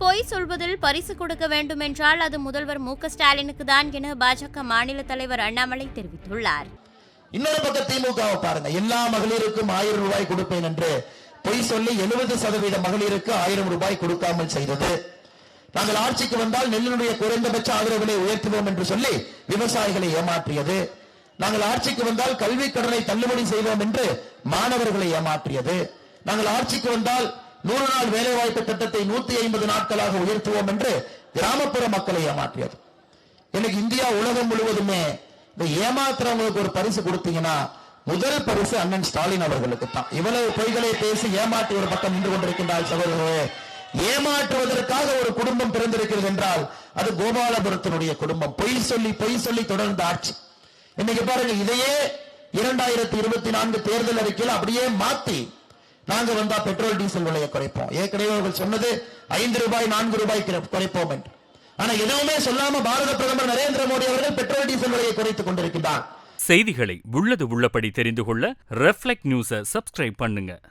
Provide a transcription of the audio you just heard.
பொய் சொல்வதில் பரிசு கொடுக்க வேண்டும் என்றால் அது முதல்வர் மு.க.ஸ்டாலினுக்கு தான் என பாஜக மாநில தலைவர் அண்ணாமலை தெரிவித்துள்ளார். இன்னொரு பக்கம் திமுகவை பாருங்க, எல்லா மகளிருக்கும் 1000 ரூபாய் கொடுப்பேன் என்று பொய் சொல்லி 70% மகளிருக்கு 1000 ரூபாய் கொடுக்காமல் செய்தது. நாங்கள் ஆட்சிக்கு வந்தால் நெல்லினுடைய குறைந்தபட்ச ஆதரவு விலை உயர்த்துவோம் என்று சொல்லி விவசாயிகளை ஏமாற்றியது. நாங்கள் ஆட்சிக்கு வந்தால் கல்வி கடனை தள்ளுபடி செய்வோம் என்று மாணவர்களை ஏமாற்றியது. நாங்கள் ஆட்சிக்கு வந்தால் 100 நாள் வேலைவாய்ப்பு திட்டத்தை 150 நாட்களாக உயர்த்துவோம் என்று கிராமப்புற மக்களை ஏமாற்றியது. எனக்கு இந்தியா உலகம் முழுவதுமே இந்த ஏமாத்துறவங்களுக்கு ஒரு பரிசு கொடுத்தீங்கன்னா முதல் பரிசு அண்ணன் ஸ்டாலின் அவர்களுக்கு தான். இவ்வளவு பொய்களை பேசி ஏமாற்றி ஒரு பக்கம் நின்று கொண்டிருக்கின்றால் சகோதரர்களே, ஏமாற்றுவதற்காக ஒரு குடும்பம் பிறந்திருக்கிறது என்றால் அது கோபாலபுரத்தினுடைய குடும்பம். பொய் சொல்லி தொடர்ந்த ஆட்சி. இன்னைக்கு பாருங்க, இதையே 2024 தேர்தல் அறிக்கையில் அப்படியே மாத்தி நாங்க வந்தா பெட்ரோல் டீசல் விலையை குறைப்போம். ஏற்கனவே அவர்கள் சொன்னது 5 ரூபாய் 4 ரூபாய் குறைப்போம் என்று. ஆனா எதுவுமே சொல்லாம பாரத பிரதமர் நரேந்திர மோடி அவர்கள் பெட்ரோல் டீசல் விலையை குறைத்துக் கொண்டிருக்கிறார். செய்திகளை உள்ளது உள்ளபடி தெரிந்து கொள்ள ரெஃப்ளெக்ட் நியூஸை சப்ஸ்கிரைப் பண்ணுங்க.